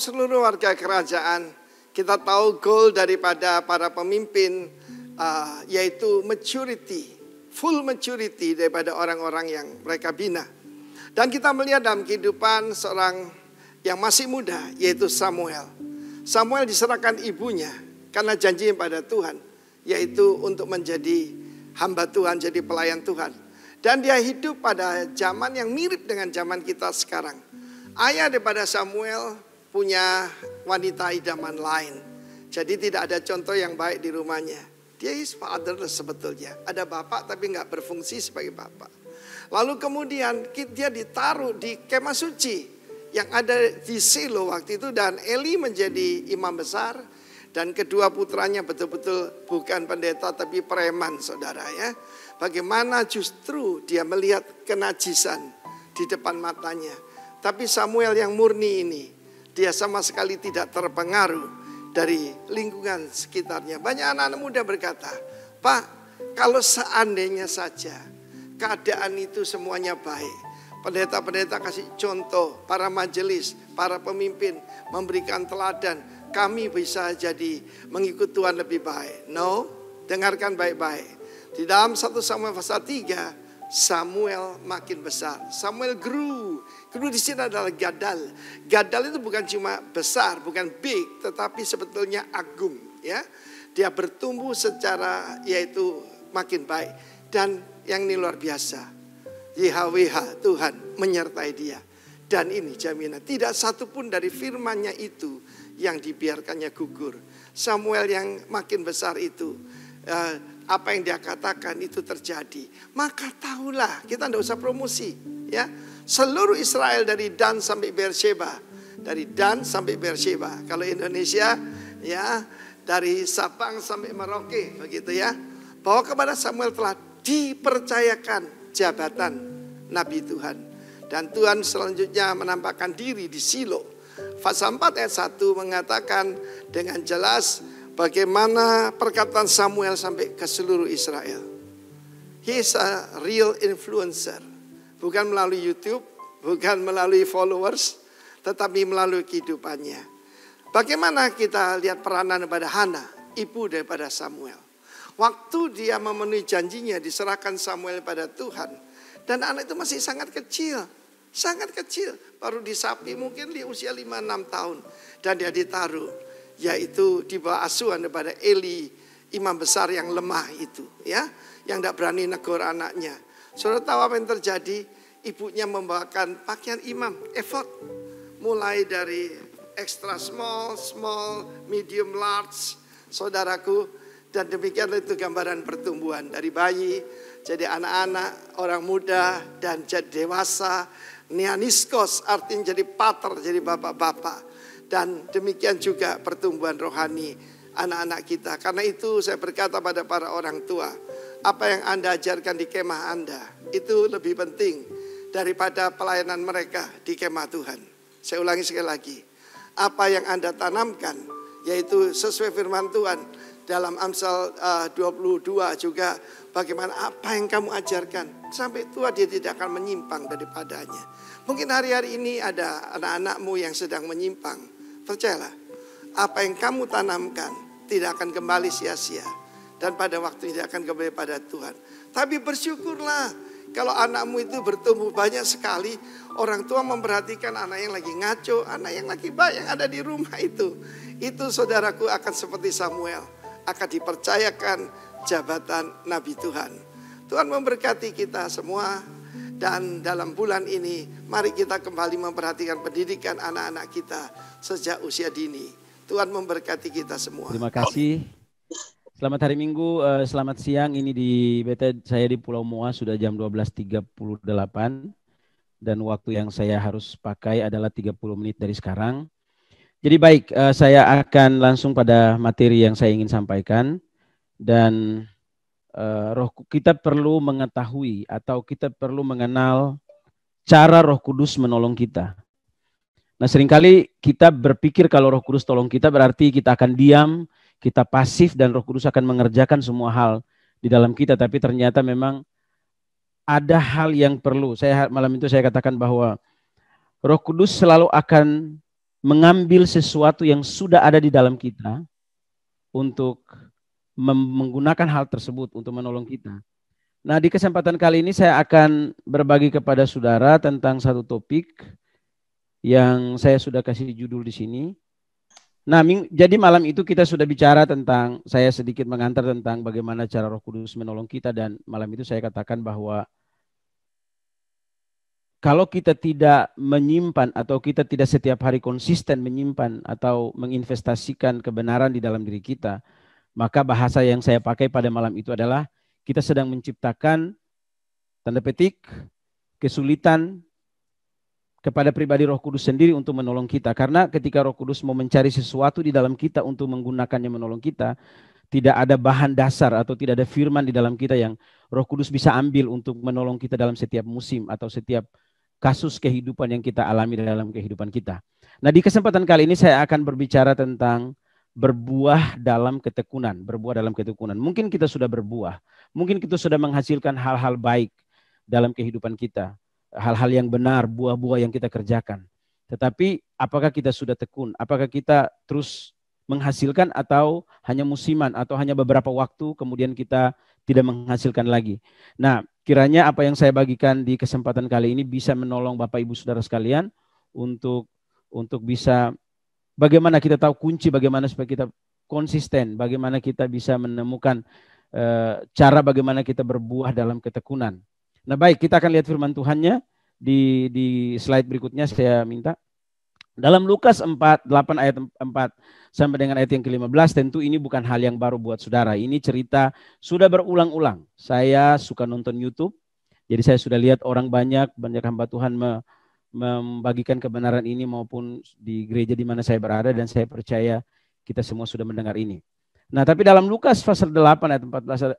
Shalom seluruh warga kerajaan. Kita tahu goal daripada para pemimpin yaitu maturity, full maturity daripada orang-orang yang mereka bina. Dan kita melihat dalam kehidupan seorang yang masih muda yaitu Samuel. Samuel diserahkan ibunya karena janji pada Tuhan, yaitu untuk menjadi hamba Tuhan, jadi pelayan Tuhan. Dan dia hidup pada zaman yang mirip dengan zaman kita sekarang. Ayah daripada Samuel punya wanita idaman lain. Jadi tidak ada contoh yang baik di rumahnya. Dia is fatherless sebetulnya. Ada bapak tapi nggak berfungsi sebagai bapak. Lalu kemudian dia ditaruh di kemah suci yang ada di Silo waktu itu. Dan Eli menjadi imam besar. Dan kedua putranya betul-betul bukan pendeta tapi preman, saudara ya. Bagaimana justru dia melihat kenajisan di depan matanya. Tapi Samuel yang murni ini, dia sama sekali tidak terpengaruh dari lingkungan sekitarnya. Banyak anak-anak muda berkata, Pak, kalau seandainya saja keadaan itu semuanya baik. Pendeta-pendeta kasih contoh, para majelis, para pemimpin memberikan teladan. Kami bisa jadi mengikut Tuhan lebih baik. No, dengarkan baik-baik. Di dalam 1 Samuel pasal 3, Samuel makin besar. Samuel grew. Grew di sini adalah gadal. Gadal itu bukan cuma besar, bukan big, tetapi sebetulnya agung. Ya, dia bertumbuh secara yaitu makin baik. Dan yang ini luar biasa, YHWH Tuhan menyertai dia. Dan ini jaminan, tidak satu pun dari firman-Nya itu yang dibiarkannya gugur. Samuel yang makin besar itu, apa yang dia katakan itu terjadi. Maka tahulah, kita tidak usah promosi, ya. Seluruh Israel dari Dan sampai Beersheba, dari Dan sampai Beersheba. Kalau Indonesia, ya, dari Sabang sampai Merauke, begitu ya. Bahwa kepada Samuel telah dipercayakan jabatan Nabi Tuhan. Dan Tuhan selanjutnya menampakkan diri di Silo. Pasal 4 ayat 1 mengatakan dengan jelas bagaimana perkataan Samuel sampai ke seluruh Israel. He is a real influencer. Bukan melalui YouTube, bukan melalui followers, tetapi melalui kehidupannya. Bagaimana kita lihat peranan daripada Hana, ibu daripada Samuel. Waktu dia memenuhi janjinya, diserahkan Samuel pada Tuhan. Dan anak itu masih sangat kecil. Sangat kecil. Baru disapi mungkin di usia 5-6 tahun. Dan dia ditaruh. Yaitu di bawah asuhan daripada Eli, imam besar yang lemah itu, ya, yang tidak berani negur anaknya. Saudara tahu apa yang terjadi? Ibunya membawakan pakaian imam, efod, mulai dari extra small, small, medium, large, saudaraku. Dan demikian itu gambaran pertumbuhan dari bayi jadi anak-anak, orang muda, dan jadi dewasa. Neaniskos artinya jadi pater, jadi bapak-bapak. Dan demikian juga pertumbuhan rohani anak-anak kita. Karena itu saya berkata pada para orang tua, apa yang Anda ajarkan di kemah Anda itu lebih penting daripada pelayanan mereka di kemah Tuhan. Saya ulangi sekali lagi. Apa yang Anda tanamkan, yaitu sesuai firman Tuhan dalam Amsal 22 juga, bagaimana apa yang kamu ajarkan sampai tua dia tidak akan menyimpang daripadanya. Mungkin hari-hari ini ada anak-anakmu yang sedang menyimpang. Percayalah, apa yang kamu tanamkan tidak akan kembali sia-sia. Dan pada waktu tidak akan kembali pada Tuhan. Tapi bersyukurlah kalau anakmu itu bertumbuh banyak sekali. Orang tua memperhatikan anak yang lagi ngaco, anak yang lagi baik yang ada di rumah itu. Itu saudaraku akan seperti Samuel. Akan dipercayakan jabatan Nabi Tuhan. Tuhan memberkati kita semua. Dan dalam bulan ini mari kita kembali memperhatikan pendidikan anak-anak kita sejak usia dini. Tuhan memberkati kita semua. Terima kasih. Selamat hari Minggu, selamat siang. Ini di BT saya di Pulau Moa sudah jam 12.38. Dan waktu yang saya harus pakai adalah 30 menit dari sekarang. Jadi baik, saya akan langsung pada materi yang saya ingin sampaikan. Dan kita perlu mengetahui atau kita perlu mengenal cara Roh Kudus menolong kita. Nah, seringkali kita berpikir kalau Roh Kudus tolong kita berarti kita akan diam, kita pasif dan Roh Kudus akan mengerjakan semua hal di dalam kita. Tapi ternyata memang ada hal yang perlu. Malam itu saya katakan bahwa Roh Kudus selalu akan mengambil sesuatu yang sudah ada di dalam kita untuk menggunakan hal tersebut untuk menolong kita. Nah, di kesempatan kali ini saya akan berbagi kepada saudara tentang satu topik yang saya sudah kasih judul di sini. Nah, jadi malam itu kita sudah bicara tentang, saya sedikit mengantar tentang bagaimana cara Roh Kudus menolong kita, dan malam itu saya katakan bahwa kalau kita tidak menyimpan atau kita tidak setiap hari konsisten menyimpan atau menginvestasikan kebenaran di dalam diri kita, maka bahasa yang saya pakai pada malam itu adalah kita sedang menciptakan, tanda petik, kesulitan kepada pribadi Roh Kudus sendiri untuk menolong kita. Karena ketika Roh Kudus mau mencari sesuatu di dalam kita untuk menggunakannya menolong kita, tidak ada bahan dasar atau tidak ada firman di dalam kita yang Roh Kudus bisa ambil untuk menolong kita dalam setiap musim atau setiap kasus kehidupan yang kita alami dalam kehidupan kita. Nah, di kesempatan kali ini saya akan berbicara tentang berbuah dalam ketekunan. Berbuah dalam ketekunan. Mungkin kita sudah berbuah. Mungkin kita sudah menghasilkan hal-hal baik dalam kehidupan kita. Hal-hal yang benar, buah-buah yang kita kerjakan. Tetapi apakah kita sudah tekun? Apakah kita terus menghasilkan atau hanya musiman atau hanya beberapa waktu kemudian kita tidak menghasilkan lagi? Nah, kiranya apa yang saya bagikan di kesempatan kali ini bisa menolong Bapak Ibu Saudara sekalian untuk bisa bagaimana kita tahu kunci bagaimana supaya kita konsisten, bagaimana kita bisa menemukan cara bagaimana kita berbuah dalam ketekunan. Nah, baik, kita akan lihat firman Tuhannya di slide berikutnya saya minta. Dalam Lukas 4, 8 ayat 4 sampai dengan ayat yang ke-15, tentu ini bukan hal yang baru buat saudara. Ini cerita sudah berulang-ulang. Saya suka nonton YouTube, jadi saya sudah lihat orang banyak hamba Tuhan membagikan kebenaran ini maupun di gereja di mana saya berada, dan saya percaya kita semua sudah mendengar ini. Nah, tapi dalam Lukas pasal 8 ayat 14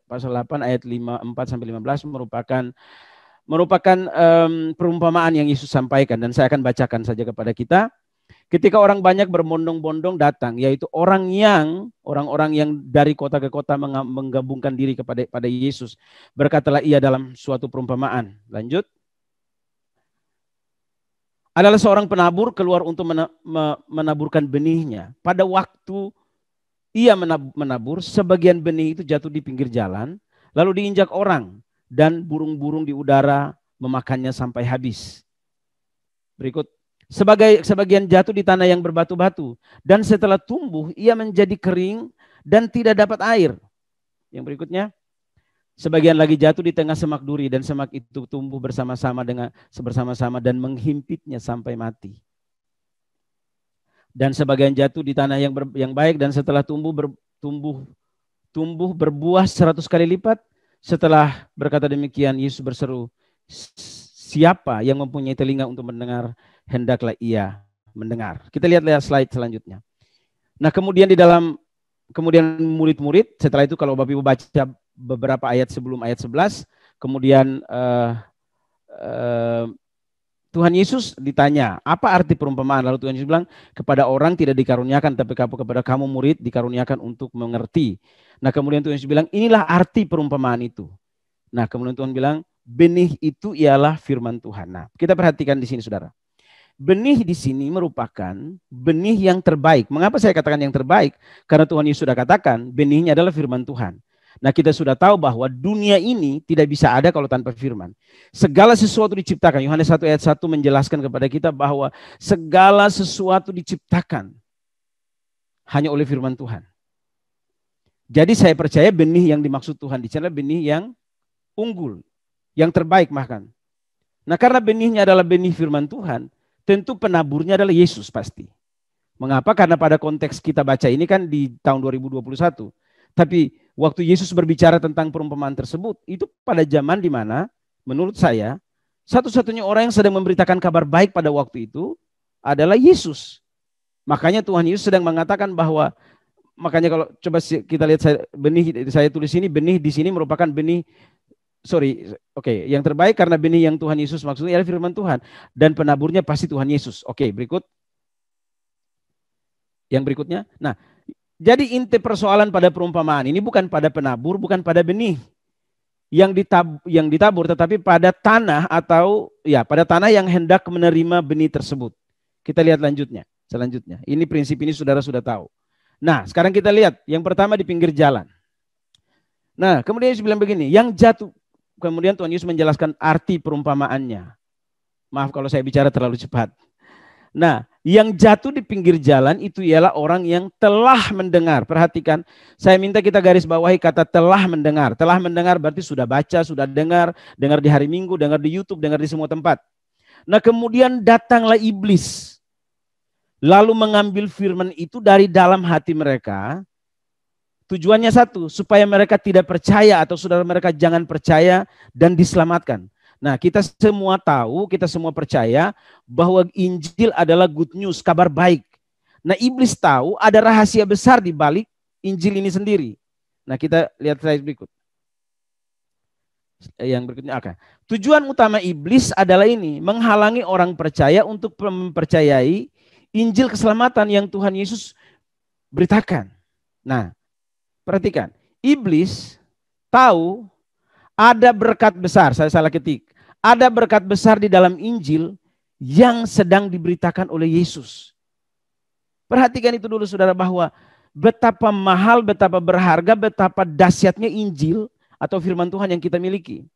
pasal 8 ayat 4 sampai 15 merupakan perumpamaan yang Yesus sampaikan, dan saya akan bacakan saja kepada kita. Ketika orang banyak berbondong-bondong datang, yaitu orang-orang yang dari kota ke kota menggabungkan diri kepada Yesus, berkatalah ia dalam suatu perumpamaan. Lanjut. Adalah seorang penabur keluar untuk menaburkan benihnya. Pada waktu ia menabur, sebagian benih itu jatuh di pinggir jalan, lalu diinjak orang, dan burung-burung di udara memakannya sampai habis. Berikut, sebagian jatuh di tanah yang berbatu-batu, dan setelah tumbuh ia menjadi kering dan tidak dapat air. Yang berikutnya, sebagian lagi jatuh di tengah semak duri, dan semak itu tumbuh bersama-sama dan menghimpitnya sampai mati. Dan sebagian jatuh di tanah yang baik, dan setelah tumbuh berbuah 100 kali lipat. Setelah berkata demikian, Yesus berseru, siapa yang mempunyai telinga untuk mendengar, hendaklah ia mendengar. Kita lihat slide selanjutnya. Nah, kemudian murid-murid, setelah itu kalau Bapak Ibu baca beberapa ayat sebelum ayat 11, kemudian Tuhan Yesus ditanya, apa arti perumpamaan? Lalu Tuhan Yesus bilang, kepada orang tidak dikaruniakan, tapi kepada kamu murid dikaruniakan untuk mengerti. Nah, kemudian Tuhan Yesus bilang, inilah arti perumpamaan itu. Nah, kemudian Tuhan bilang, benih itu ialah firman Tuhan. Nah, kita perhatikan di sini, saudara. Benih di sini merupakan benih yang terbaik. Mengapa saya katakan yang terbaik? Karena Tuhan Yesus sudah katakan, benihnya adalah firman Tuhan. Nah, kita sudah tahu bahwa dunia ini tidak bisa ada kalau tanpa firman. Segala sesuatu diciptakan. Yohanes 1 ayat 1 menjelaskan kepada kita bahwa segala sesuatu diciptakan hanya oleh firman Tuhan. Jadi saya percaya benih yang dimaksud Tuhan di sana benih yang unggul, yang terbaik bahkan. Nah, karena benihnya adalah benih firman Tuhan, tentu penaburnya adalah Yesus pasti. Mengapa? Karena pada konteks kita baca ini kan di tahun 2021. Tapi waktu Yesus berbicara tentang perumpamaan tersebut, itu pada zaman di mana menurut saya satu-satunya orang yang sedang memberitakan kabar baik pada waktu itu adalah Yesus. Makanya Tuhan Yesus sedang mengatakan bahwa, makanya kalau coba kita lihat saya tulis ini, benih di sini merupakan benih yang terbaik karena benih yang Tuhan Yesus maksudnya adalah firman Tuhan, dan penaburnya pasti Tuhan Yesus. Berikut. Yang berikutnya. Nah, jadi inti persoalan pada perumpamaan ini bukan pada penabur, bukan pada benih yang ditabur, tetapi pada tanah pada tanah yang hendak menerima benih tersebut. Kita lihat selanjutnya. Ini prinsip ini saudara sudah tahu. Nah, sekarang kita lihat yang pertama di pinggir jalan. Nah, kemudian Yesus bilang begini, yang jatuh. Kemudian Tuhan Yesus menjelaskan arti perumpamaannya. Maaf kalau saya bicara terlalu cepat. Nah, yang jatuh di pinggir jalan itu ialah orang yang telah mendengar. Perhatikan, saya minta kita garis bawahi kata telah mendengar. Telah mendengar berarti sudah baca, sudah dengar di hari Minggu, dengar di YouTube, dengar di semua tempat. Nah, kemudian datanglah iblis. Lalu mengambil firman itu dari dalam hati mereka. Tujuannya satu, supaya mereka tidak percaya atau saudara mereka jangan percaya dan diselamatkan. Nah, kita semua tahu, kita semua percaya bahwa Injil adalah good news, kabar baik. Nah, iblis tahu ada rahasia besar di balik Injil ini sendiri. Nah, kita lihat slide berikut. Yang berikutnya akan. Tujuan utama iblis adalah ini, menghalangi orang percaya untuk mempercayai Injil keselamatan yang Tuhan Yesus beritakan. Nah, perhatikan, iblis tahu ada berkat besar, saya salah ketik. Ada berkat besar di dalam Injil yang sedang diberitakan oleh Yesus. Perhatikan itu dulu saudara, bahwa betapa mahal, betapa berharga, betapa dahsyatnya Injil atau firman Tuhan yang kita miliki.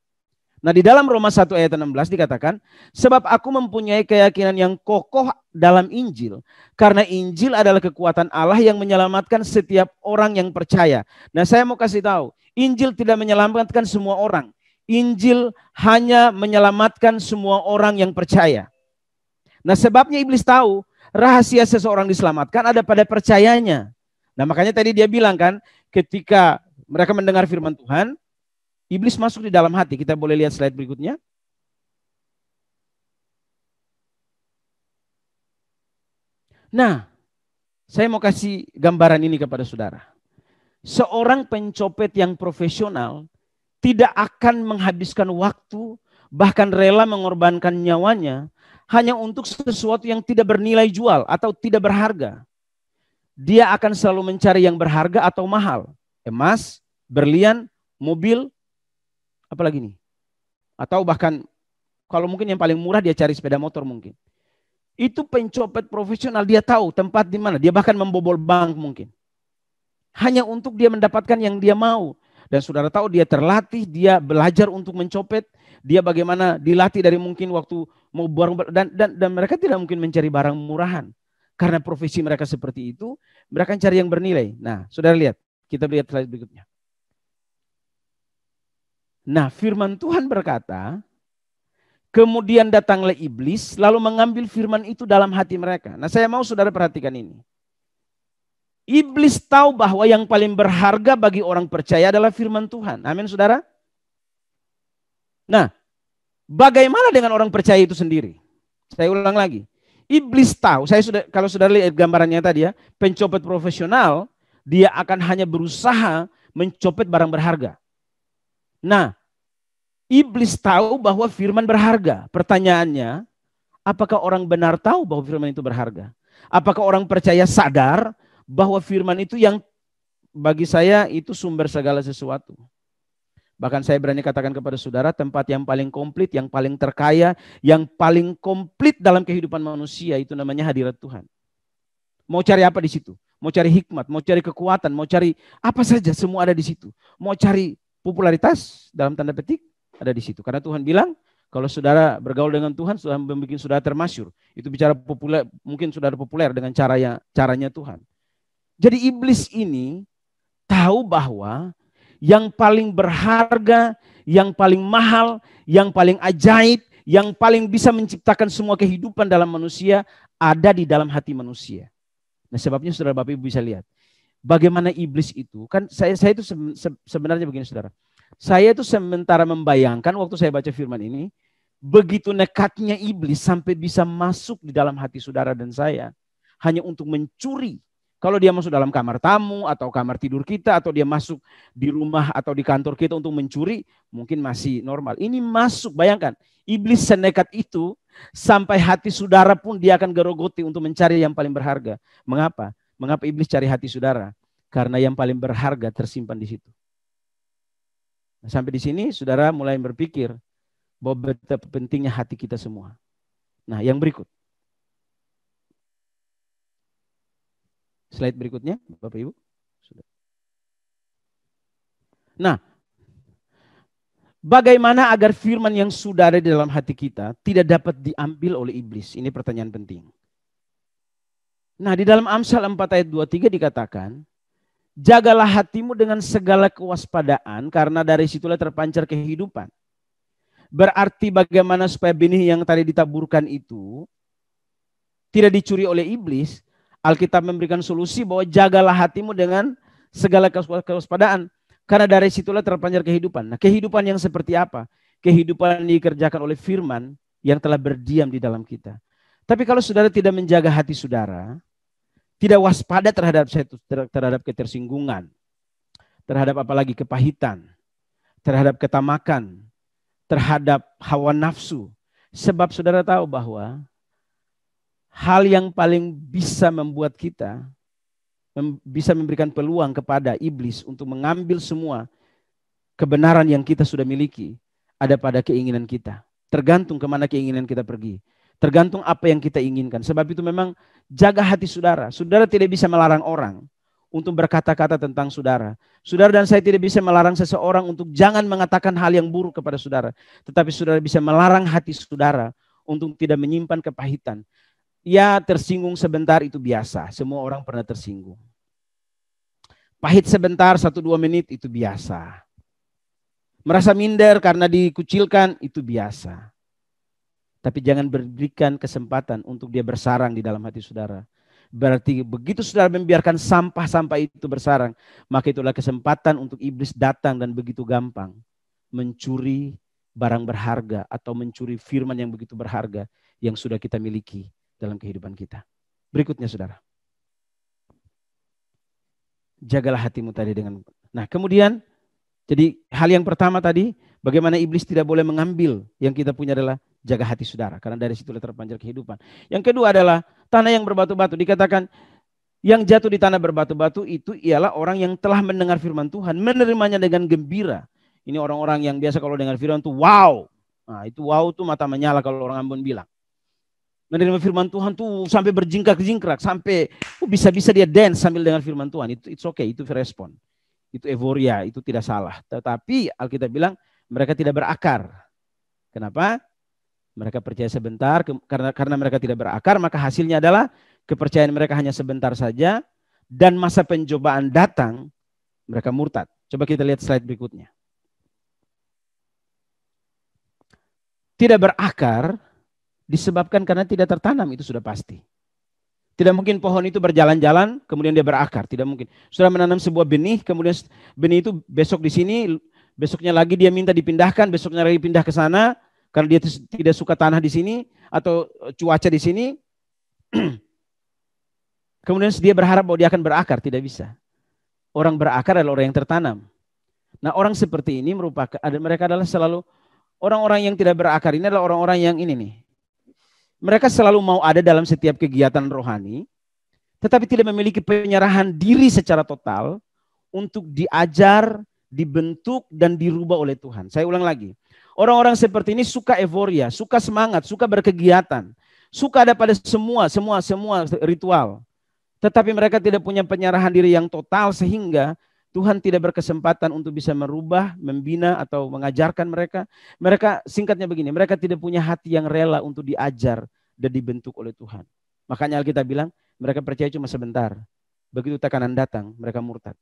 Nah, di dalam Roma 1 ayat 16 dikatakan, sebab aku mempunyai keyakinan yang kokoh dalam Injil, karena Injil adalah kekuatan Allah yang menyelamatkan setiap orang yang percaya. Nah, saya mau kasih tahu, Injil tidak menyelamatkan semua orang. Injil hanya menyelamatkan semua orang yang percaya. Nah, sebabnya iblis tahu rahasia seseorang diselamatkan ada pada percayanya. Nah, makanya tadi dia bilang kan, ketika mereka mendengar firman Tuhan, iblis masuk di dalam hati. Kita boleh lihat slide berikutnya. Nah, saya mau kasih gambaran ini kepada saudara. Seorang pencopet yang profesional tidak akan menghabiskan waktu, bahkan rela mengorbankan nyawanya hanya untuk sesuatu yang tidak bernilai jual atau tidak berharga. Dia akan selalu mencari yang berharga atau mahal. Emas, berlian, mobil, apalagi nih? Atau bahkan kalau mungkin yang paling murah dia cari sepeda motor mungkin. Itu pencopet profesional, dia tahu tempat di mana. Dia bahkan membobol bank mungkin. Hanya untuk dia mendapatkan yang dia mau. Dan saudara tahu dia terlatih, dia belajar untuk mencopet, dia bagaimana dilatih dari mungkin waktu mau barang dan mereka tidak mungkin mencari barang murahan. Karena profesi mereka seperti itu, mereka cari yang bernilai. Nah, saudara lihat, kita lihat slide berikutnya. Nah, firman Tuhan berkata, kemudian datanglah iblis lalu mengambil firman itu dalam hati mereka. Nah, saya mau saudara perhatikan ini. Iblis tahu bahwa yang paling berharga bagi orang percaya adalah firman Tuhan. Amin, saudara? Nah, bagaimana dengan orang percaya itu sendiri? Saya ulang lagi. Iblis tahu, kalau saudara lihat gambarannya tadi ya, pencopet profesional, dia akan hanya berusaha mencopet barang berharga. Nah, iblis tahu bahwa firman berharga. Pertanyaannya, apakah orang benar tahu bahwa firman itu berharga? Apakah orang percaya sadar bahwa firman itu yang bagi saya itu sumber segala sesuatu? Bahkan saya berani katakan kepada saudara, tempat yang paling komplit, yang paling terkaya, yang paling komplit dalam kehidupan manusia itu namanya hadirat Tuhan. Mau cari apa di situ? Mau cari hikmat, mau cari kekuatan, mau cari apa saja, semua ada di situ. Mau cari popularitas dalam tanda petik, ada di situ. Karena Tuhan bilang, kalau saudara bergaul dengan Tuhan, sudah membuat saudara termasyur. Itu bicara populer, mungkin saudara populer dengan caranya Tuhan. Jadi iblis ini tahu bahwa yang paling berharga, yang paling mahal, yang paling ajaib, yang paling bisa menciptakan semua kehidupan dalam manusia ada di dalam hati manusia. Nah, sebabnya saudara Bapak Ibu bisa lihat bagaimana iblis itu. Kan saya itu sebenarnya begini saudara. Saya itu sementara membayangkan waktu saya baca firman ini, begitu nekatnya iblis sampai bisa masuk di dalam hati saudara dan saya hanya untuk mencuri. Kalau dia masuk dalam kamar tamu atau kamar tidur kita, atau dia masuk di rumah atau di kantor kita untuk mencuri, mungkin masih normal. Ini masuk, bayangkan, iblis senekat itu sampai hati saudara pun dia akan gerogoti untuk mencari yang paling berharga. Mengapa? Mengapa iblis cari hati saudara? Karena yang paling berharga tersimpan di situ. Nah, sampai di sini saudara mulai berpikir bahwa betapa pentingnya hati kita semua. Nah, yang berikut. Slide berikutnya, Bapak Ibu. Nah, bagaimana agar firman yang sudah ada di dalam hati kita tidak dapat diambil oleh iblis? Ini pertanyaan penting. Nah, di dalam Amsal 4 ayat 23 dikatakan, jagalah hatimu dengan segala kewaspadaan karena dari situlah terpancar kehidupan. Berarti bagaimana supaya benih yang tadi ditaburkan itu tidak dicuri oleh iblis? Alkitab memberikan solusi bahwa jagalah hatimu dengan segala kewaspadaan. Karena dari situlah terpancar kehidupan. Nah, kehidupan yang seperti apa? Kehidupan yang dikerjakan oleh firman yang telah berdiam di dalam kita. Tapi kalau saudara tidak menjaga hati saudara, tidak waspada terhadap ketersinggungan, terhadap apalagi kepahitan, terhadap ketamakan, terhadap hawa nafsu. Sebab saudara tahu bahwa hal yang paling bisa membuat kita bisa memberikan peluang kepada iblis untuk mengambil semua kebenaran yang kita sudah miliki ada pada keinginan kita. Tergantung kemana keinginan kita pergi. Tergantung apa yang kita inginkan. Sebab itu memang jaga hati saudara. Saudara tidak bisa melarang orang untuk berkata-kata tentang saudara. Saudara dan saya tidak bisa melarang seseorang untuk jangan mengatakan hal yang buruk kepada saudara. Tetapi saudara bisa melarang hati saudara untuk tidak menyimpan kepahitan. Ya, tersinggung sebentar itu biasa. Semua orang pernah tersinggung. Pahit sebentar 1-2 menit itu biasa. Merasa minder karena dikucilkan itu biasa. Tapi jangan berikan kesempatan untuk dia bersarang di dalam hati saudara. Berarti begitu saudara membiarkan sampah-sampah itu bersarang, maka itulah kesempatan untuk iblis datang dan begitu gampang mencuri barang berharga atau mencuri firman yang begitu berharga yang sudah kita miliki dalam kehidupan kita. Berikutnya saudara. Jagalah hatimu tadi dengan. Nah, kemudian jadi hal yang pertama tadi, bagaimana iblis tidak boleh mengambil yang kita punya adalah jaga hati saudara. Karena dari situlah terpancar kehidupan. Yang kedua adalah tanah yang berbatu-batu. Dikatakan yang jatuh di tanah berbatu-batu itu ialah orang yang telah mendengar firman Tuhan. Menerimanya dengan gembira. Ini orang-orang yang biasa kalau dengar firman itu wow. Nah, itu wow tuh mata menyala kalau orang Ambon bilang. Menerima firman Tuhan tuh sampai berjingkrak-jingkrak. Sampai bisa-bisa dia dance sambil dengar firman Tuhan. It's okay, itu respon. Itu euforia, itu tidak salah. Tetapi Alkitab bilang mereka tidak berakar. Kenapa? Mereka percaya sebentar, karena mereka tidak berakar, maka hasilnya adalah kepercayaan mereka hanya sebentar saja, dan masa pencobaan datang, mereka murtad. Coba kita lihat slide berikutnya. Tidak berakar disebabkan karena tidak tertanam, itu sudah pasti. Tidak mungkin pohon itu berjalan-jalan, kemudian dia berakar. Tidak mungkin. Sudah menanam sebuah benih, kemudian benih itu besok di sini, besoknya lagi dia minta dipindahkan, besoknya lagi pindah ke sana, karena dia tidak suka tanah di sini, atau cuaca di sini. Kemudian dia berharap bahwa dia akan berakar, tidak bisa. Orang berakar adalah orang yang tertanam. Nah, orang seperti ini mereka adalah selalu, orang-orang yang tidak berakar ini adalah orang-orang yang ini nih. Mereka selalu mau ada dalam setiap kegiatan rohani, tetapi tidak memiliki penyerahan diri secara total untuk diajar, dibentuk, dan dirubah oleh Tuhan. Saya ulang lagi. Orang-orang seperti ini suka euforia, suka semangat, suka berkegiatan, suka ada pada semua ritual. Tetapi mereka tidak punya penyerahan diri yang total sehingga Tuhan tidak berkesempatan untuk bisa merubah, membina, atau mengajarkan mereka. Mereka, singkatnya begini, mereka tidak punya hati yang rela untuk diajar dan dibentuk oleh Tuhan. Makanya Alkitab bilang, mereka percaya cuma sebentar. Begitu tekanan datang, mereka murtad.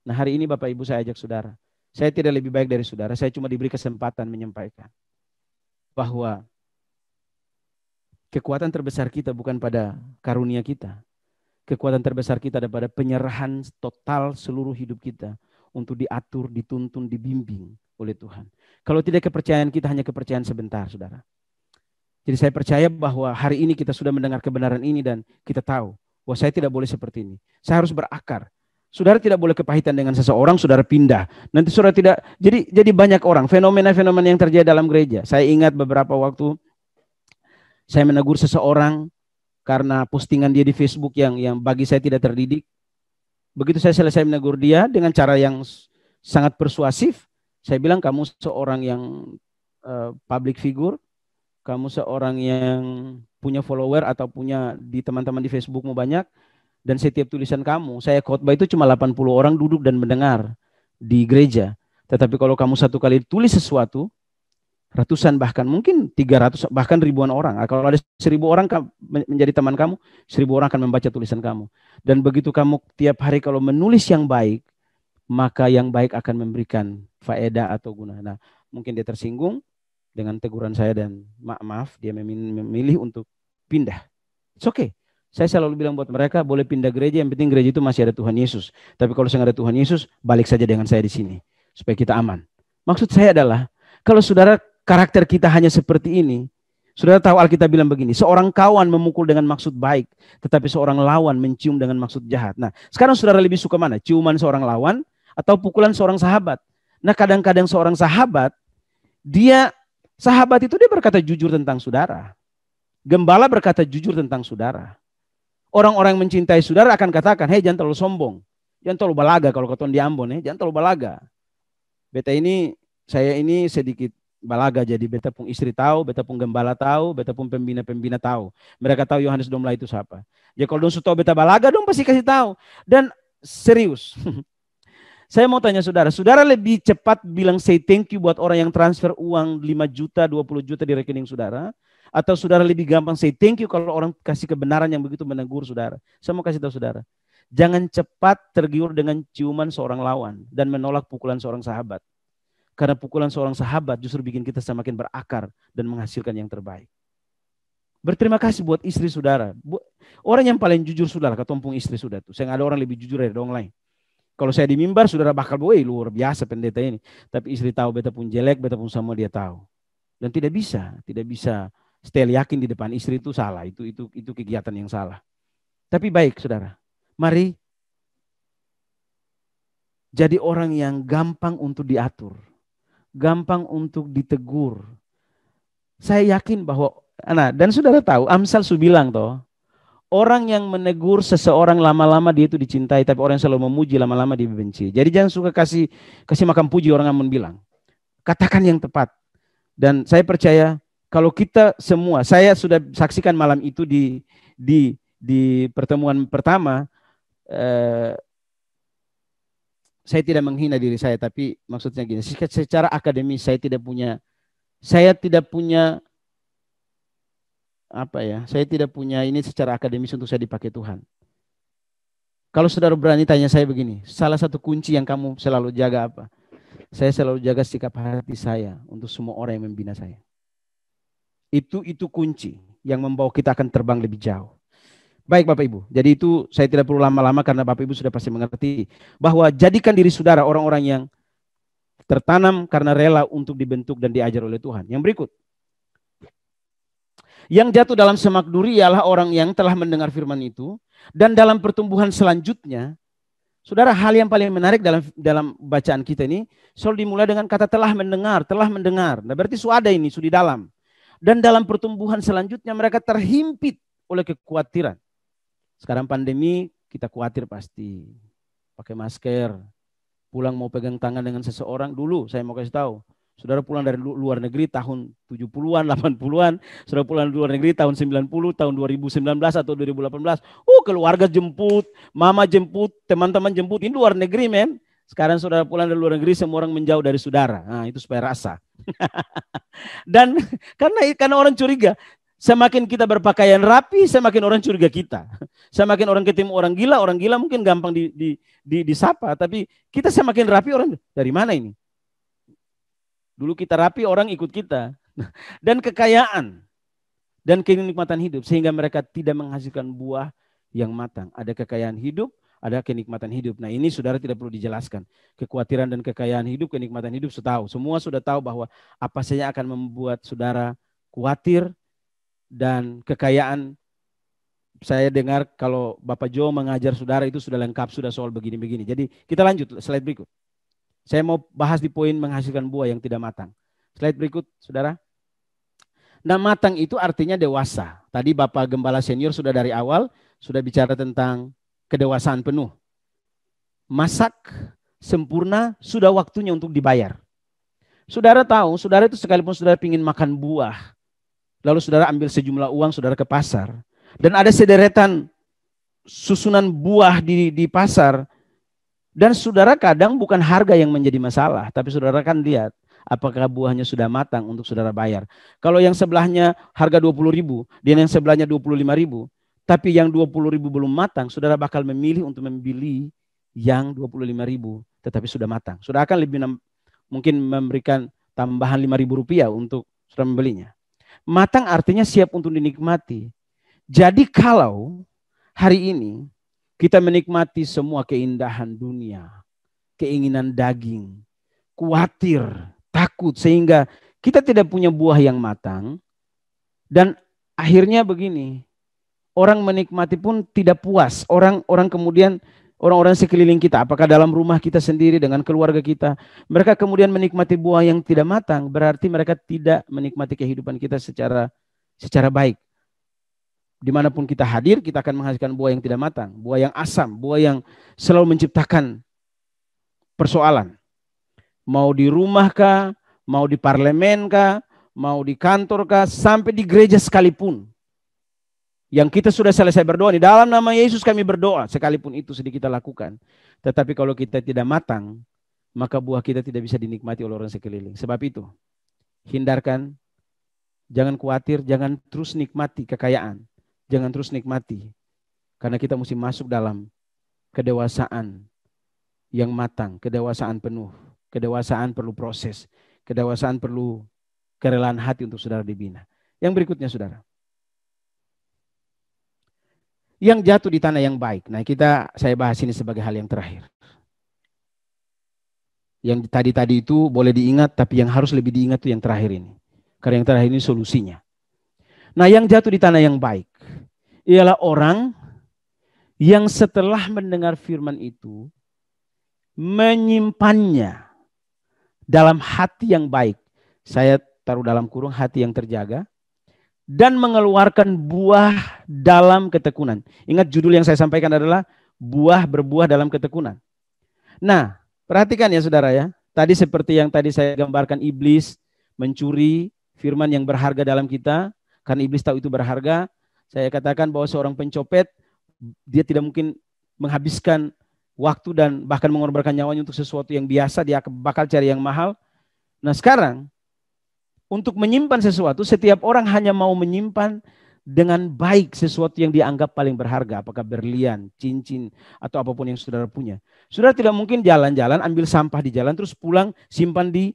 Nah, hari ini Bapak Ibu saya ajak saudara. Saya tidak lebih baik dari saudara, saya cuma diberi kesempatan menyampaikan bahwa kekuatan terbesar kita bukan pada karunia kita. Kekuatan terbesar kita ada pada penyerahan total seluruh hidup kita untuk diatur, dituntun, dibimbing oleh Tuhan. Kalau tidak, kepercayaan kita hanya kepercayaan sebentar, saudara. Jadi saya percaya bahwa hari ini kita sudah mendengar kebenaran ini dan kita tahu bahwa saya tidak boleh seperti ini. Saya harus berakar. Saudara tidak boleh kepahitan dengan seseorang, saudara pindah. Nanti saudara tidak, jadi banyak orang, fenomena-fenomena yang terjadi dalam gereja. Saya ingat beberapa waktu saya menegur seseorang karena postingan dia di Facebook yang bagi saya tidak terdidik. Begitu saya selesai menegur dia dengan cara yang sangat persuasif, saya bilang kamu seorang yang public figure, kamu seorang yang punya follower atau punya di teman-teman di Facebookmu banyak, Dan setiap tulisan kamu, saya khotbah itu cuma 80 orang duduk dan mendengar di gereja. Tetapi kalau kamu satu kali tulis sesuatu, ratusan bahkan mungkin 300 bahkan ribuan orang. Kalau ada 1000 orang menjadi teman kamu, 1000 orang akan membaca tulisan kamu. Dan begitu kamu tiap hari kalau menulis yang baik, maka yang baik akan memberikan faedah atau guna. Nah, mungkin dia tersinggung dengan teguran saya dan maaf dia memilih untuk pindah. It's okay. Saya selalu bilang buat mereka boleh pindah gereja, yang penting gereja itu masih ada Tuhan Yesus. Tapi kalau saya ada Tuhan Yesus, balik saja dengan saya di sini supaya kita aman. Maksud saya adalah kalau saudara karakter kita hanya seperti ini, saudara tahu Alkitab bilang begini, seorang kawan memukul dengan maksud baik, tetapi seorang lawan mencium dengan maksud jahat. Nah, sekarang saudara lebih suka mana? Ciuman seorang lawan atau pukulan seorang sahabat? Nah, kadang-kadang seorang sahabat, sahabat itu dia berkata jujur tentang saudara. Gembala berkata jujur tentang saudara. Orang-orang yang mencintai saudara akan katakan, hei jangan terlalu sombong. Jangan terlalu balaga kalau keton di Ambon. Jangan terlalu balaga. Saya ini sedikit balaga, jadi beta pun istri tahu, beta pun gembala tahu, beta pun pembina-pembina tahu. Mereka tahu Yohanes Domla itu siapa. Ya kalau dong tahu beta balaga, dong pasti kasih tahu. Dan serius. Saya mau tanya saudara, saudara lebih cepat bilang say thank you buat orang yang transfer uang 5 juta, 20 juta di rekening saudara, atau saudara lebih gampang say thank you kalau orang kasih kebenaran yang begitu menegur saudara? Saya mau kasih tahu saudara, jangan cepat tergiur dengan ciuman seorang lawan dan menolak pukulan seorang sahabat. Karena pukulan seorang sahabat justru bikin kita semakin berakar dan menghasilkan yang terbaik. Berterima kasih buat istri saudara. Orang yang paling jujur saudara, ketompung istri saudara tuh. Saya nggak ada orang lebih jujur dari orang lain. Kalau saya di mimbar, saudara bakal, woi luar biasa pendeta ini. Tapi istri tahu beta pun jelek, beta pun sama dia tahu. Dan tidak bisa setel yakin di depan istri itu salah. Itu kegiatan yang salah. Tapi baik saudara, mari jadi orang yang gampang untuk diatur. Gampang untuk ditegur. Saya yakin bahwa, dan saudara tahu, Amsal bilang toh, orang yang menegur seseorang lama-lama dia itu dicintai, tapi orang yang selalu memuji lama-lama dia dibenci. Jadi jangan suka kasih makan puji orang yang bilang. Katakan yang tepat. Dan saya percaya kalau kita semua, saya sudah saksikan malam itu di pertemuan pertama, saya tidak menghina diri saya, tapi maksudnya gini, secara akademis saya tidak punya ini secara akademis untuk saya dipakai Tuhan. Kalau saudara berani tanya saya begini, salah satu kunci yang kamu selalu jaga apa? Saya selalu jaga sikap hati saya untuk semua orang yang membina saya. Itu kunci yang membawa kita akan terbang lebih jauh. Baik Bapak Ibu, jadi itu saya tidak perlu lama-lama karena Bapak Ibu sudah pasti mengerti bahwa jadikan diri saudara orang-orang yang tertanam karena rela untuk dibentuk dan diajar oleh Tuhan. Yang berikut, yang jatuh dalam semak duri ialah orang yang telah mendengar firman itu dan dalam pertumbuhan selanjutnya, saudara, hal yang paling menarik dalam bacaan kita ini selalu dimulai dengan kata telah mendengar. Nah berarti sudah ini, sudah di dalam. Dan dalam pertumbuhan selanjutnya mereka terhimpit oleh kekhawatiran. Sekarang pandemi kita khawatir pasti. Pakai masker. Pulang mau pegang tangan dengan seseorang. Dulu saya mau kasih tahu. Saudara pulang dari luar negeri tahun 70-an, 80-an. Saudara pulang dari luar negeri tahun 90, tahun 2019 atau 2018. Keluarga jemput, mama jemput, teman-teman jemput. Ini luar negeri men. Sekarang saudara pulang dari luar negeri semua orang menjauh dari saudara. Nah itu supaya rasa. Dan karena orang curiga. Semakin kita berpakaian rapi, semakin orang curiga kita. Semakin orang ketemu orang gila mungkin gampang disapa. Tapi kita semakin rapi, orang dari mana ini? Dulu kita rapi, orang ikut kita. Dan kekayaan dan kenikmatan hidup. Sehingga mereka tidak menghasilkan buah yang matang. Ada kekayaan hidup, ada kenikmatan hidup. Nah ini saudara tidak perlu dijelaskan. Kekhawatiran dan kekayaan hidup, kenikmatan hidup semua sudah tahu bahwa apa saja akan membuat saudara khawatir. Dan kekayaan, saya dengar kalau Bapak Jo mengajar saudara itu sudah lengkap, sudah soal begini-begini. Jadi kita lanjut slide berikut. Saya mau bahas di poin menghasilkan buah yang tidak matang. Slide berikut saudara. Nah matang itu artinya dewasa. Tadi Bapak Gembala Senior sudah dari awal sudah bicara tentang kedewasaan penuh. Masak sempurna, sudah waktunya untuk dibayar. Saudara tahu, saudara itu sekalipun saudara ingin makan buah, lalu saudara ambil sejumlah uang, saudara ke pasar. Dan ada sederetan susunan buah di pasar. Dan saudara kadang bukan harga yang menjadi masalah, tapi saudara kan lihat apakah buahnya sudah matang untuk saudara bayar. Kalau yang sebelahnya harga 20.000, dan yang sebelahnya 25.000, tapi yang 20.000 belum matang, saudara bakal memilih untuk membeli yang 25.000, tetapi sudah matang. Saudara akan lebih mungkin memberikan tambahan 5.000 rupiah untuk saudara membelinya. Matang artinya siap untuk dinikmati. Jadi kalau hari ini kita menikmati semua keindahan dunia, keinginan daging, khawatir, takut, sehingga kita tidak punya buah yang matang. Dan akhirnya begini, orang menikmati pun tidak puas. Orang kemudian, orang-orang sekeliling kita, apakah dalam rumah kita sendiri dengan keluarga kita, mereka kemudian menikmati buah yang tidak matang, berarti mereka tidak menikmati kehidupan kita secara baik. Dimanapun kita hadir, kita akan menghasilkan buah yang tidak matang, buah yang asam, buah yang selalu menciptakan persoalan. Mau di rumah kah, mau di parlemen kah, mau di kantor kah, sampai di gereja sekalipun. Yang kita sudah selesai berdoa, di dalam nama Yesus kami berdoa, sekalipun itu sedikit kita lakukan. Tetapi kalau kita tidak matang, maka buah kita tidak bisa dinikmati oleh orang sekeliling. Sebab itu, hindarkan, jangan khawatir, jangan terus nikmati kekayaan. Jangan terus nikmati, karena kita mesti masuk dalam kedewasaan yang matang, kedewasaan penuh. Kedewasaan perlu proses, kedewasaan perlu kerelaan hati untuk saudara dibina. Yang berikutnya saudara, yang jatuh di tanah yang baik. Nah saya bahas ini sebagai hal yang terakhir. Yang tadi itu boleh diingat, tapi yang harus lebih diingat itu yang terakhir ini. Karena yang terakhir ini solusinya. Nah yang jatuh di tanah yang baik ialah orang yang setelah mendengar firman itu menyimpannya dalam hati yang baik. Saya taruh dalam kurung hati yang terjaga. Dan mengeluarkan buah dalam ketekunan. Ingat judul yang saya sampaikan adalah berbuah dalam ketekunan. Nah perhatikan ya saudara ya. Tadi seperti yang tadi saya gambarkan, iblis mencuri firman yang berharga dalam kita. Karena iblis tahu itu berharga. Saya katakan bahwa seorang pencopet, dia tidak mungkin menghabiskan waktu dan bahkan mengorbankan nyawanya untuk sesuatu yang biasa, dia bakal cari yang mahal. Nah sekarang, untuk menyimpan sesuatu, setiap orang hanya mau menyimpan dengan baik sesuatu yang dianggap paling berharga, apakah berlian, cincin, atau apapun yang saudara punya. Saudara tidak mungkin jalan-jalan, ambil sampah di jalan, terus pulang, simpan di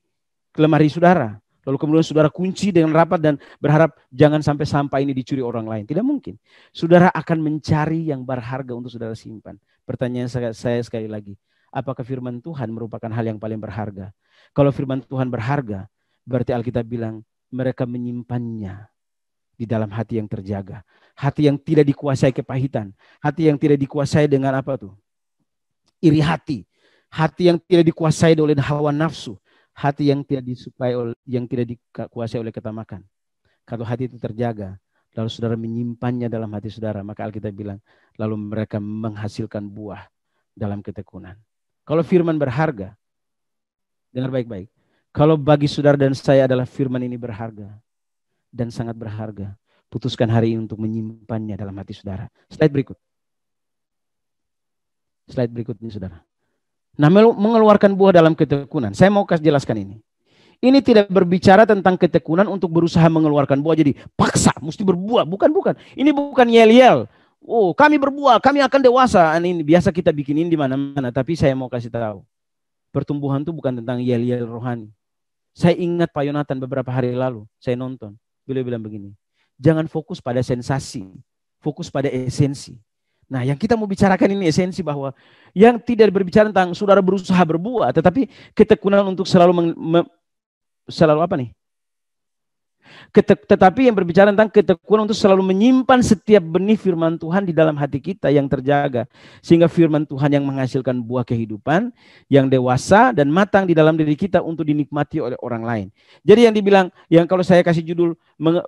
lemari saudara. Lalu kemudian saudara kunci dengan rapat dan berharap jangan sampai sampah ini dicuri orang lain. Tidak mungkin. Saudara akan mencari yang berharga untuk saudara simpan. Pertanyaan saya sekali lagi. Apakah firman Tuhan merupakan hal yang paling berharga? Kalau firman Tuhan berharga, berarti Alkitab bilang mereka menyimpannya di dalam hati yang terjaga. Hati yang tidak dikuasai kepahitan. Hati yang tidak dikuasai dengan apa tuh? Iri hati. Hati yang tidak dikuasai oleh hawa nafsu. Hati yang tidak dikuasai oleh ketamakan. Kalau hati itu terjaga, lalu saudara menyimpannya dalam hati saudara, maka Alkitab bilang, lalu mereka menghasilkan buah dalam ketekunan. Kalau firman berharga, dengar baik-baik. Kalau bagi saudara dan saya adalah firman ini berharga dan sangat berharga, putuskan hari ini untuk menyimpannya dalam hati saudara. Slide berikut. Slide berikutnya saudara. Nah, mengeluarkan buah dalam ketekunan. Saya mau kasih jelaskan ini. Ini tidak berbicara tentang ketekunan untuk berusaha mengeluarkan buah. Jadi paksa, mesti berbuah. Bukan. Ini bukan yel-yel. Oh, kami berbuah, kami akan dewasa. Ini biasa kita bikin ini di mana-mana. Tapi saya mau kasih tahu. Pertumbuhan itu bukan tentang yel-yel rohani. Saya ingat Pak Yonatan beberapa hari lalu. Saya nonton. Beliau bilang begini. Jangan fokus pada sensasi. Fokus pada esensi. Nah, yang kita mau bicarakan ini esensi bahwa yang tidak berbicara tentang saudara berusaha berbuah, tetapi ketekunan untuk selalu apa nih? Tetapi yang berbicara tentang ketekunan untuk selalu menyimpan setiap benih firman Tuhan di dalam hati kita yang terjaga. Sehingga firman Tuhan yang menghasilkan buah kehidupan yang dewasa dan matang di dalam diri kita untuk dinikmati oleh orang lain. Jadi yang dibilang, yang kalau saya kasih judul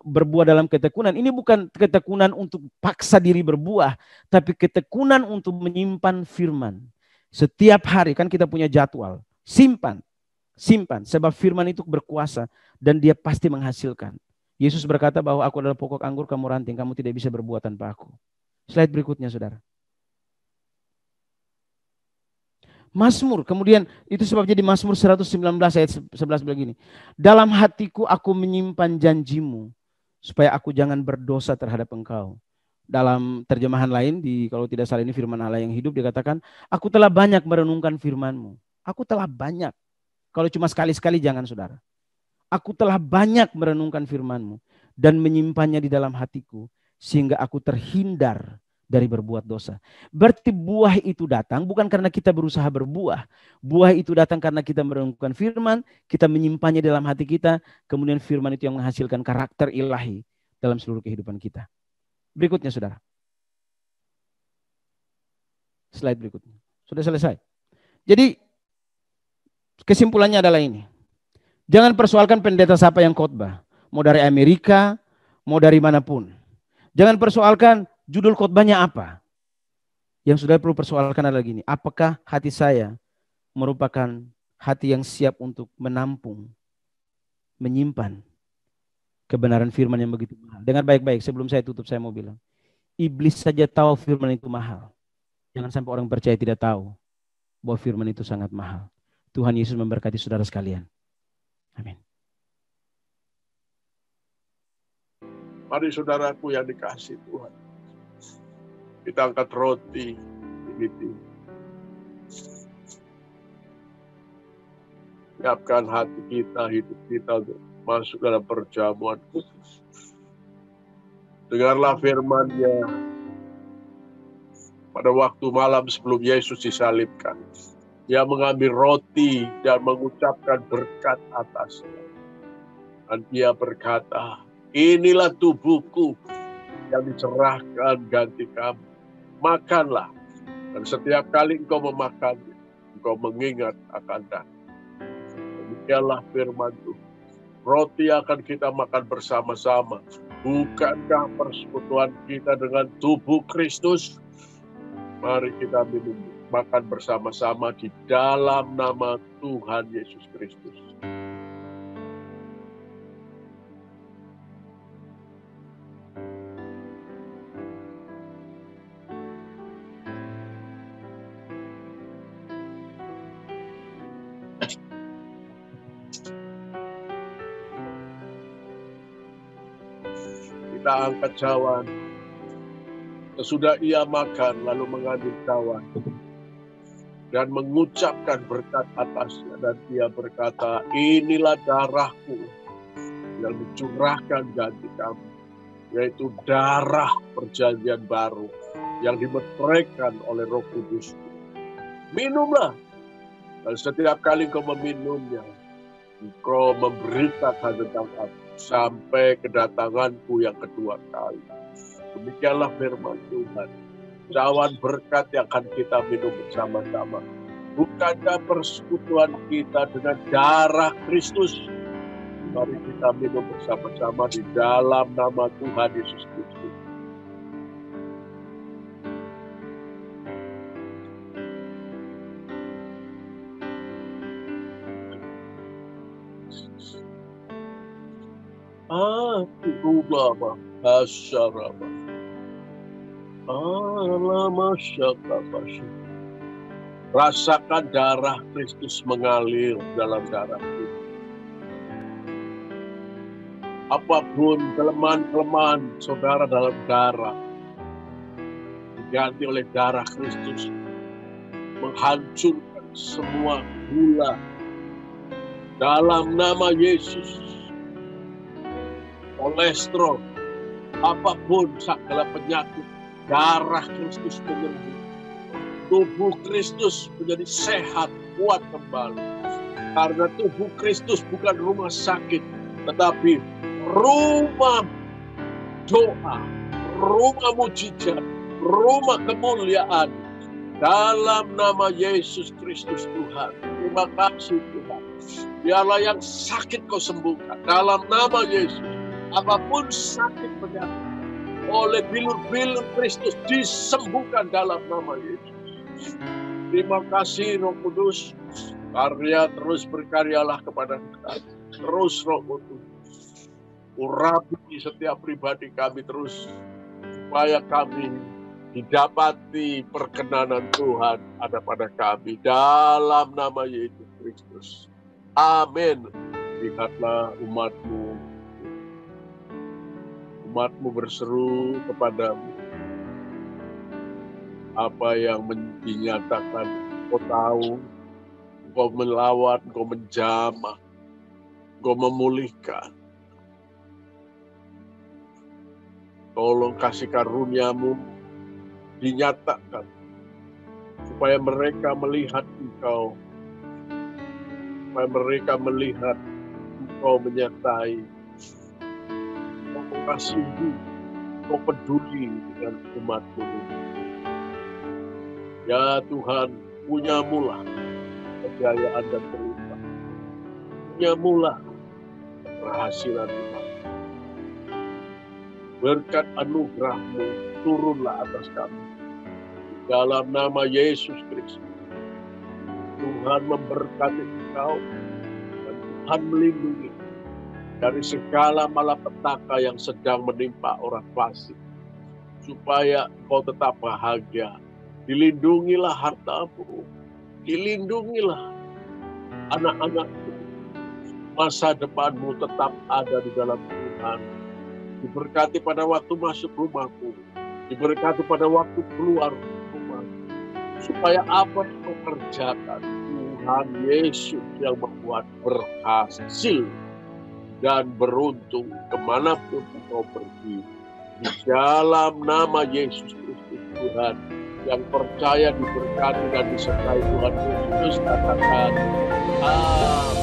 berbuah dalam ketekunan, ini bukan ketekunan untuk paksa diri berbuah, tapi ketekunan untuk menyimpan firman. Setiap hari kan kita punya jadwal, simpan, sebab firman itu berkuasa dan dia pasti menghasilkan. Yesus berkata bahwa aku adalah pokok anggur, kamu ranting, kamu tidak bisa berbuat tanpa aku. Slide berikutnya saudara. Mazmur, kemudian itu sebabnya di Mazmur 119 ayat 11 begini. Dalam hatiku aku menyimpan janjimu, supaya aku jangan berdosa terhadap engkau. Dalam terjemahan lain, kalau tidak salah ini firman Allah yang hidup, dikatakan, aku telah banyak merenungkan firman-Mu. Aku telah banyak. Kalau cuma sekali-sekali jangan saudara. Aku telah banyak merenungkan firman-Mu dan menyimpannya di dalam hatiku, sehingga aku terhindar dari berbuat dosa. Berarti buah itu datang bukan karena kita berusaha berbuah. Buah itu datang karena kita merenungkan firman, kita menyimpannya dalam hati kita, kemudian firman itu yang menghasilkan karakter ilahi dalam seluruh kehidupan kita. Berikutnya saudara. Slide berikutnya. Sudah selesai. Jadi kesimpulannya adalah ini. Jangan persoalkan pendeta siapa yang khotbah. Mau dari Amerika, mau dari manapun. Jangan persoalkan judul khotbahnya apa. Yang sudah perlu persoalkan adalah gini. Apakah hati saya merupakan hati yang siap untuk menampung, menyimpan kebenaran firman yang begitu mahal. Dengar baik-baik, sebelum saya tutup saya mau bilang. Iblis saja tahu firman itu mahal. Jangan sampai orang percaya tidak tahu bahwa firman itu sangat mahal. Tuhan Yesus memberkati saudara sekalian. Amin. Mari saudaraku yang dikasihi Tuhan. Kita angkat roti ini. Siapkan hati kita, hidup kita untuk masuk dalam perjamuan kudus. Dengarlah firman-Nya pada waktu malam sebelum Yesus disalibkan. Dia mengambil roti dan mengucapkan berkat atasnya. Dan dia berkata, inilah tubuhku yang diserahkan ganti kamu. Makanlah. Dan setiap kali engkau memakannya, engkau mengingat akan aku. Demikianlah firman Tuhan. Roti akan kita makan bersama-sama. Bukankah persekutuan kita dengan tubuh Kristus? Mari kita minum, makan bersama-sama di dalam nama Tuhan Yesus Kristus. Kita angkat cawan. Sesudah ia makan, lalu mengambil cawan dan mengucapkan berkat atasnya. Dan dia berkata, inilah darahku yang dicurahkan ganti kamu, yaitu darah perjanjian baru yang dimeteraikan oleh Roh Kudus. Minumlah, dan setiap kali kau meminumnya, engkau memberitakan tentang aku sampai kedatanganku yang kedua kali. Demikianlah firman Tuhan. Cawan berkat yang akan kita minum bersama-sama. Bukankah persekutuan kita dengan darah Kristus? Mari kita minum bersama-sama di dalam nama Tuhan Yesus Kristus. Aku lama asyaraba. Rasakan darah Kristus mengalir dalam darah kita. Apapun kelemahan-kelemahan saudara dalam darah, diganti oleh darah Kristus, menghancurkan semua gula dalam nama Yesus. Kolesterol, apapun segala penyakit, darah Kristus menyembuh. Tubuh Kristus menjadi sehat, kuat kembali. Karena tubuh Kristus bukan rumah sakit, tetapi rumah doa, rumah mujizat, rumah kemuliaan. Dalam nama Yesus Kristus Tuhan. Terima kasih Tuhan. Biarlah yang sakit kau sembuhkan. Dalam nama Yesus. Apapun sakit penyakit oleh bilur-bilur Kristus disembuhkan dalam nama Yesus. Terima kasih Roh Kudus. Karya terus berkaryalah kepada kita. Terus Roh Kudus. Urapi setiap pribadi kami terus. Supaya kami didapati perkenanan Tuhan ada pada kami. Dalam nama Yesus Kristus. Amin. Lihatlah umat-Mu. Umat-Mu berseru kepadamu. Apa yang dinyatakan, Engkau tahu, Engkau melawat, Engkau menjamah, Engkau memulihkan. Tolong kasih karunia-Mu dinyatakan, supaya mereka melihat Engkau, supaya mereka melihat Engkau menyertai, Engkau mengasihi, Engkau peduli dengan umat-Mu. Ya Tuhan, punya-Mu lah kejayaan dan berlimpah, punya-Mu lah keberhasilan umat. Berkat anugerah-Mu turunlah atas kami. Dalam nama Yesus Kristus. Tuhan memberkati Engkau dan Tuhan melindungi dari segala malapetaka yang sedang menimpa orang fasik. Supaya Engkau tetap bahagia. Dilindungilah harta-Mu. Dilindungilah anak-anak-Mu. Masa depan-Mu tetap ada di dalam Tuhan. Diberkati pada waktu masuk rumahmu. Diberkati pada waktu keluar rumah. Supaya apa yang kau kerjakan, Tuhan Yesus yang membuat berhasil dan beruntung kemanapun kau pergi. Di dalam nama Yesus Kristus Tuhan, yang percaya diberkati dan disertai Tuhan Yesus, katakan amin.